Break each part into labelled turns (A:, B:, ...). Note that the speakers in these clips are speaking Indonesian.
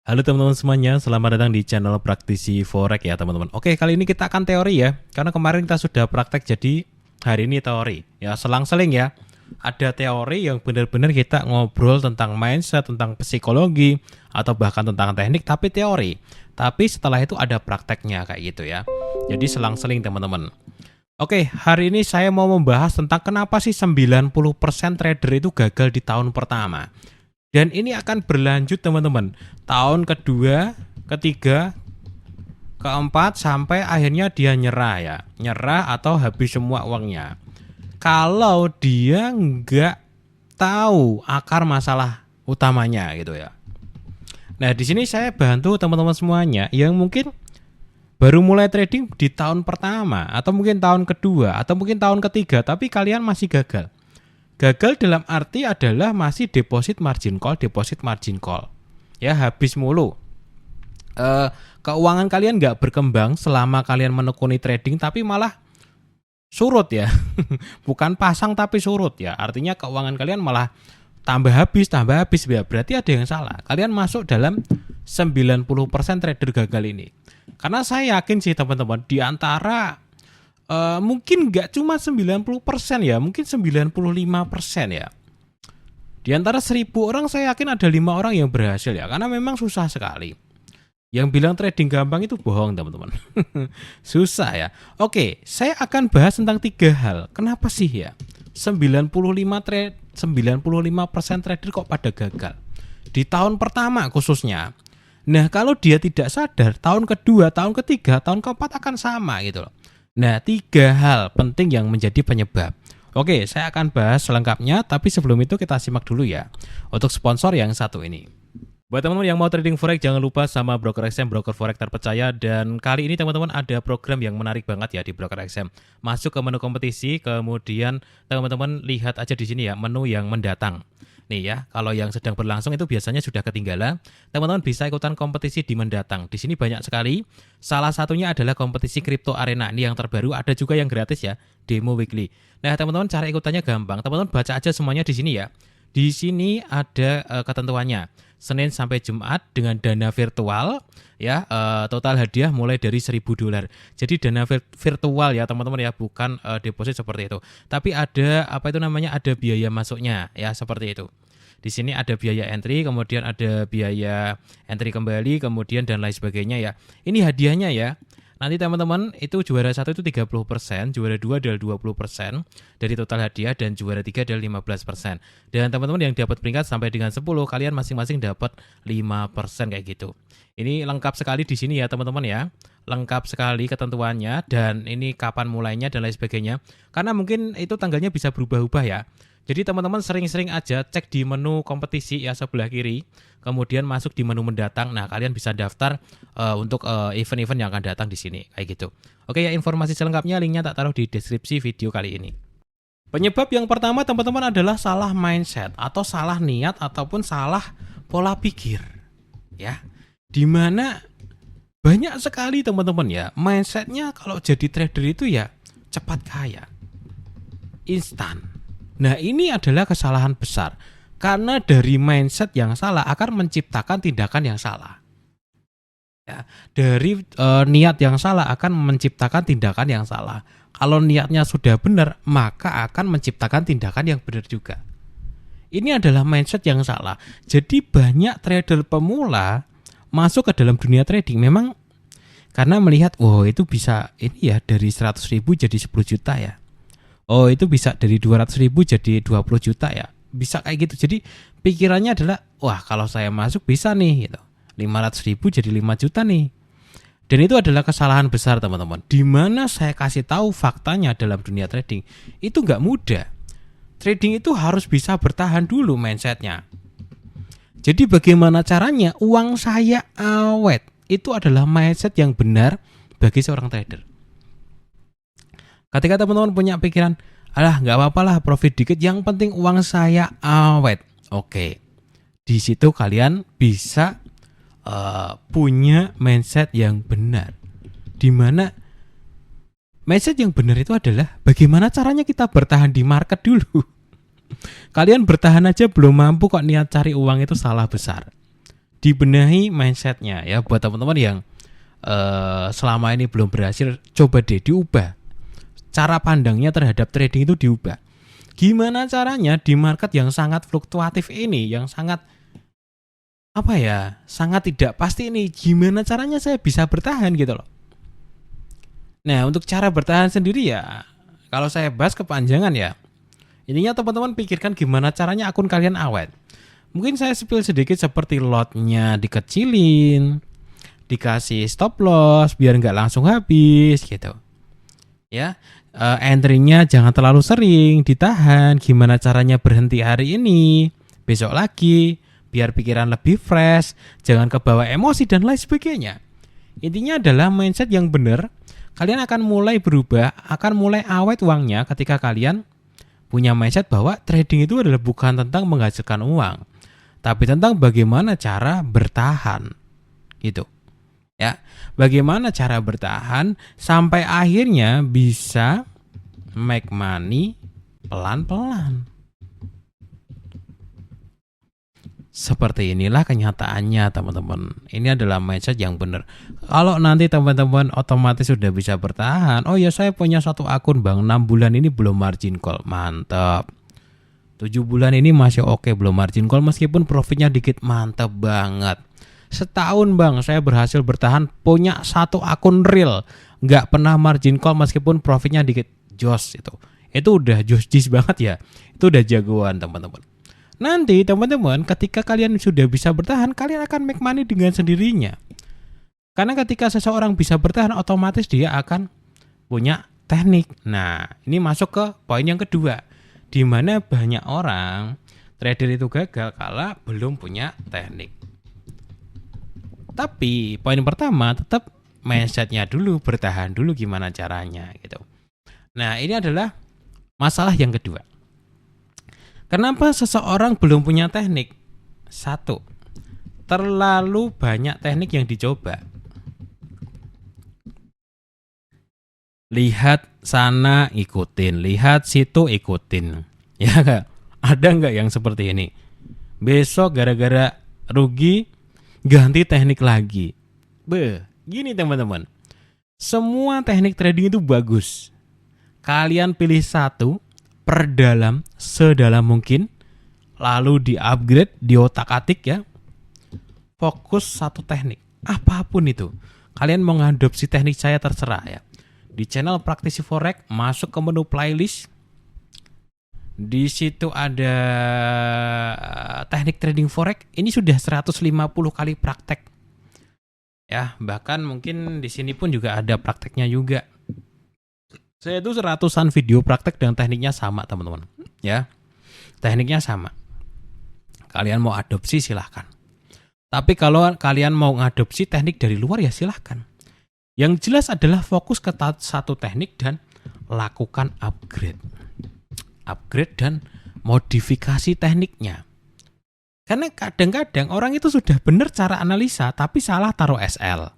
A: Halo teman-teman semuanya, selamat datang di channel Praktisi Forex ya teman-teman. Oke, kali ini kita akan teori ya, karena kemarin kita sudah praktek jadi hari ini teori. Ya, selang-seling ya. Ada teori yang benar-benar kita ngobrol tentang mindset, tentang psikologi, atau bahkan tentang teknik, tapi teori. Tapi setelah itu ada prakteknya kayak gitu ya. Jadi selang-seling teman-teman. Oke, hari ini saya mau membahas tentang kenapa sih 90% trader itu gagal di tahun pertama. Dan ini akan berlanjut teman-teman. Tahun kedua, ketiga, keempat, sampai akhirnya dia nyerah ya. Nyerah atau habis semua uangnya. Kalau dia nggak tahu akar masalah utamanya gitu ya. Nah, di sini saya bantu teman-teman semuanya yang mungkin baru mulai trading di tahun pertama, atau mungkin tahun kedua, atau mungkin tahun ketiga, tapi kalian masih gagal. Gagal dalam arti adalah masih deposit margin call. Ya, habis mulu. Keuangan kalian nggak berkembang selama kalian menekuni trading, tapi malah surut ya. Bukan pasang tapi surut ya. Artinya keuangan kalian malah tambah habis ya. Berarti ada yang salah. Kalian masuk dalam 90% trader gagal ini. Karena saya yakin sih teman-teman, di antara mungkin nggak cuma 90% ya, mungkin 95% ya. Di antara 1000 orang saya yakin ada 5 orang yang berhasil ya, karena memang susah sekali. Yang bilang trading gampang itu bohong teman-teman. Susah ya. Oke, saya akan bahas tentang 3 hal. Kenapa sih ya 95% trader kok pada gagal di tahun pertama khususnya. Nah, kalau dia tidak sadar, tahun kedua, tahun ketiga, tahun keempat akan sama gitu loh. Nah, 3 hal penting yang menjadi penyebab. Oke, saya akan bahas selengkapnya, tapi sebelum itu kita simak dulu ya untuk sponsor yang satu ini. Buat teman-teman yang mau trading forex, jangan lupa sama Broker XM, broker forex terpercaya. Dan kali ini teman-teman ada program yang menarik banget ya di Broker XM. Masuk ke menu kompetisi, kemudian teman-teman lihat aja di sini ya menu yang mendatang. Nih ya, kalau yang sedang berlangsung itu biasanya sudah ketinggalan. Teman-teman bisa ikutan kompetisi di mendatang. Di sini banyak sekali. Salah satunya adalah kompetisi Crypto Arena. Ini yang terbaru, ada juga yang gratis ya, demo weekly. Nah, teman-teman cara ikutannya gampang. Teman-teman baca aja semuanya di sini ya. Di sini ada ketentuannya. Senin sampai Jumat dengan dana virtual ya, total hadiah mulai dari $1000. Jadi dana virtual ya teman-teman ya, bukan deposit seperti itu. Tapi ada ada biaya masuknya ya, seperti itu. Di sini ada biaya entry, kemudian ada biaya entry kembali, kemudian dan lain sebagainya ya. Ini hadiahnya ya. Nanti teman-teman itu juara 1 itu 30%, juara 2 adalah 20% dari total hadiah, dan juara 3 adalah 15%. Dan teman-teman yang dapat peringkat sampai dengan 10, kalian masing-masing dapat 5% kayak gitu. Ini lengkap sekali di sini ya teman-teman ya. Lengkap sekali ketentuannya, dan ini kapan mulainya dan lain sebagainya. Karena mungkin itu tanggalnya bisa berubah-ubah ya. Jadi teman-teman sering-sering aja cek di menu kompetisi ya sebelah kiri, kemudian masuk di menu mendatang. Nah, kalian bisa daftar untuk event-event yang akan datang di sini kayak gitu. Oke ya, informasi selengkapnya linknya tak taruh di deskripsi video kali ini. Penyebab yang pertama teman-teman adalah salah mindset atau salah niat ataupun salah pola pikir ya. Dimana banyak sekali teman-teman ya mindsetnya kalau jadi trader itu ya cepat kaya, instan. Nah, ini adalah kesalahan besar. Karena dari mindset yang salah akan menciptakan tindakan yang salah. Ya, dari niat yang salah akan menciptakan tindakan yang salah. Kalau niatnya sudah benar, maka akan menciptakan tindakan yang benar juga. Ini adalah mindset yang salah. Jadi banyak trader pemula masuk ke dalam dunia trading memang karena melihat, oh itu bisa ini ya dari 100.000 jadi 10 juta ya. Oh itu bisa dari 200.000 jadi 20 juta ya. Bisa kayak gitu. Jadi pikirannya adalah, wah kalau saya masuk bisa nih gitu. 500.000 jadi 5 juta nih. Dan itu adalah kesalahan besar teman-teman. Dimana saya kasih tahu faktanya dalam dunia trading, itu nggak mudah. Trading itu harus bisa bertahan dulu mindsetnya. Jadi bagaimana caranya uang saya awet? Itu adalah mindset yang benar bagi seorang trader. Ketika teman-teman punya pikiran, alah nggak apa-apa lah profit dikit, yang penting uang saya awet. Oke, di situ kalian bisa punya mindset yang benar. Dimana mindset yang benar itu adalah bagaimana caranya kita bertahan di market dulu. Kalian bertahan aja belum mampu kok niat cari uang itu salah besar. dibenahi mindsetnya ya. Buat teman-teman yang selama ini belum berhasil, coba deh diubah cara pandangnya terhadap trading, itu diubah. Gimana caranya di market yang sangat fluktuatif ini, yang sangat sangat tidak pasti ini, gimana caranya saya bisa bertahan gitu loh. Nah, untuk cara bertahan sendiri ya, kalau saya bahas kepanjangan ya, intinya teman-teman pikirkan gimana caranya akun kalian awet. Mungkin saya spill sedikit seperti lotnya dikecilin, dikasih stop loss biar nggak langsung habis gitu. Ya, entry-nya jangan terlalu sering, ditahan. Gimana caranya berhenti hari ini, besok lagi, biar pikiran lebih fresh, jangan kebawa emosi dan lain sebagainya. Intinya adalah mindset yang benar. Kalian akan mulai berubah, akan mulai awet uangnya ketika kalian punya mindset bahwa trading itu adalah bukan tentang menghasilkan uang, tapi tentang bagaimana cara bertahan gitu. Ya, bagaimana cara bertahan sampai akhirnya bisa make money pelan-pelan. Seperti inilah kenyataannya teman-teman. Ini adalah mindset yang benar. Kalau nanti teman-teman otomatis sudah bisa bertahan. Oh ya, saya punya satu akun bang, 6 bulan ini belum margin call. Mantap. 7 bulan ini masih oke, belum margin call meskipun profitnya dikit. Mantap banget. Setahun bang, saya berhasil bertahan, punya satu akun real, nggak pernah margin call meskipun profitnya dikit. Jos itu udah jos banget ya. Itu udah jagoan teman-teman. Nanti teman-teman ketika kalian sudah bisa bertahan, kalian akan make money dengan sendirinya. Karena ketika seseorang bisa bertahan, otomatis dia akan punya teknik. Nah, ini masuk ke poin yang kedua, di mana banyak orang trader itu gagal kalau belum punya teknik. Tapi poin pertama tetap mindsetnya dulu, bertahan dulu gimana caranya gitu. Nah, ini adalah masalah yang kedua. Kenapa seseorang belum punya teknik? 1, terlalu banyak teknik yang dicoba. Lihat sana ikutin, lihat situ ikutin. Ya gak? Ada nggak yang seperti ini? Besok gara-gara rugi ganti teknik lagi. Gini teman-teman, semua teknik trading itu bagus. Kalian pilih satu, perdalam sedalam mungkin, lalu di-upgrade, diotak-atik ya. Fokus satu teknik, apapun itu. Kalian mau ngadopsi teknik saya terserah ya. Di channel Praktisi Forex, masuk ke menu playlist. Di situ ada teknik trading forex. Ini sudah 150 kali praktek. Ya, bahkan mungkin di sini pun juga ada prakteknya juga. Saya itu seratusan video praktek dan tekniknya sama, teman-teman. Ya. Tekniknya sama. Kalian mau adopsi silahkan. Tapi kalau kalian mau ngadopsi teknik dari luar ya silahkan. Yang jelas adalah fokus ke satu teknik dan lakukan upgrade dan modifikasi tekniknya. Karena kadang-kadang orang itu sudah benar cara analisa tapi salah taruh SL.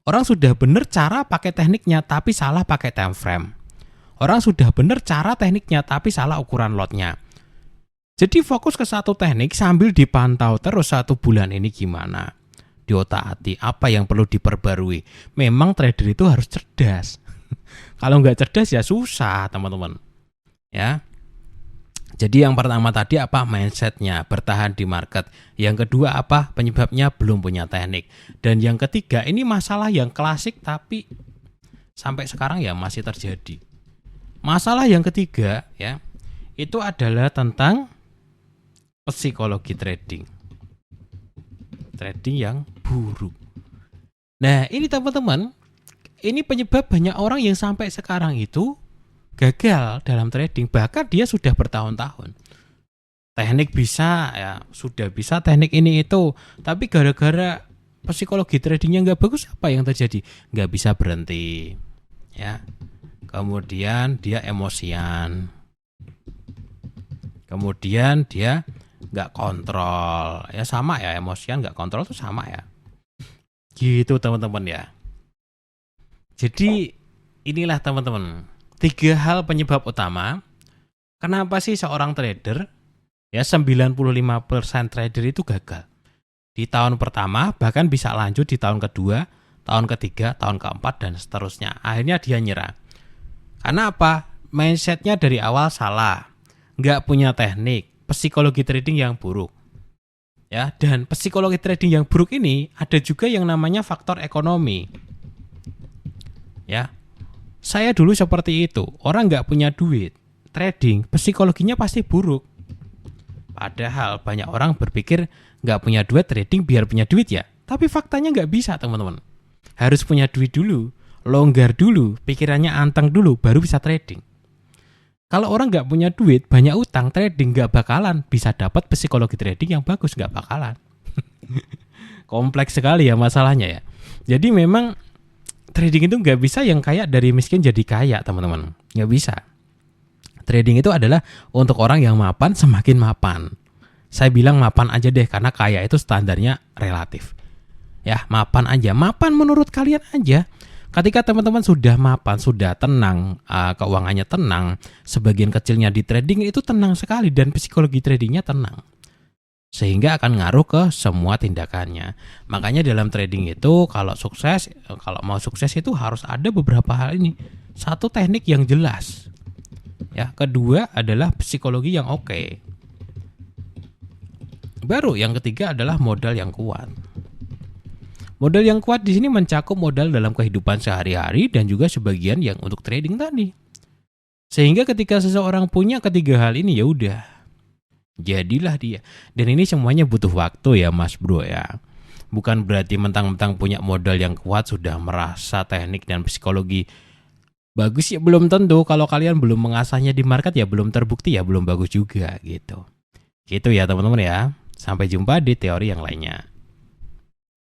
A: Orang sudah benar cara pakai tekniknya tapi salah pakai time frame. Orang sudah benar cara tekniknya tapi salah ukuran lotnya. Jadi fokus ke satu teknik sambil dipantau terus 1 bulan ini gimana. Diotak-atik apa yang perlu diperbarui. Memang trader itu harus cerdas. Kalau nggak cerdas ya susah teman-teman. Ya. Jadi yang pertama tadi apa? Mindsetnya, bertahan di market. Yang kedua apa? Penyebabnya belum punya teknik. Dan yang ketiga ini masalah yang klasik tapi sampai sekarang ya masih terjadi. Masalah yang ketiga ya, itu adalah tentang psikologi trading. Trading yang buruk. Nah ini teman-teman, ini penyebab banyak orang yang sampai sekarang itu gagal dalam trading, bahkan dia sudah bertahun-tahun. Teknik bisa ya, sudah bisa teknik ini itu, tapi gara-gara psikologi tradingnya nggak bagus, apa yang terjadi? Nggak bisa berhenti, ya. Kemudian dia emosian, kemudian dia nggak kontrol, ya sama ya, emosian nggak kontrol tuh sama ya. Gitu teman-teman ya. Jadi inilah teman-teman, 3 hal penyebab utama kenapa sih seorang trader ya 95% trader itu gagal. Di tahun pertama, bahkan bisa lanjut di tahun kedua, tahun ketiga, tahun keempat, dan seterusnya. Akhirnya dia nyerah. Karena apa? Mindsetnya dari awal salah. Nggak punya teknik, psikologi trading yang buruk. Ya, dan psikologi trading yang buruk ini ada juga yang namanya faktor ekonomi. Ya, saya dulu seperti itu. Orang nggak punya duit, trading, psikologinya pasti buruk. Padahal banyak orang berpikir nggak punya duit trading biar punya duit ya. Tapi faktanya nggak bisa teman-teman. Harus punya duit dulu, longgar dulu, pikirannya anteng dulu, baru bisa trading. Kalau orang nggak punya duit, banyak utang, trading nggak bakalan bisa dapat psikologi trading yang bagus, nggak bakalan. Kompleks sekali ya masalahnya ya. Jadi memang trading itu nggak bisa yang kaya dari miskin jadi kaya teman-teman. Nggak bisa. Trading itu adalah untuk orang yang mapan semakin mapan. Saya bilang mapan aja deh karena kaya itu standarnya relatif. Ya, mapan aja. Mapan menurut kalian aja. Ketika teman-teman sudah mapan, sudah tenang, keuangannya tenang, sebagian kecilnya di trading itu tenang sekali dan psikologi tradingnya tenang. Sehingga akan ngaruh ke semua tindakannya. Makanya dalam trading itu kalau mau sukses itu harus ada beberapa hal ini. Satu, teknik yang jelas. Ya, kedua adalah psikologi yang oke. Baru yang ketiga adalah modal yang kuat. Modal yang kuat di sini mencakup modal dalam kehidupan sehari-hari dan juga sebagian yang untuk trading tadi. Sehingga ketika seseorang punya ketiga hal ini ya udah, jadilah dia. Dan ini semuanya butuh waktu ya Mas Bro ya. Bukan berarti mentang-mentang punya modal yang kuat sudah merasa teknik dan psikologi bagus ya, belum tentu. Kalau kalian belum mengasahnya di market ya belum terbukti ya belum bagus juga gitu. Gitu ya teman-teman ya. Sampai jumpa di teori yang lainnya.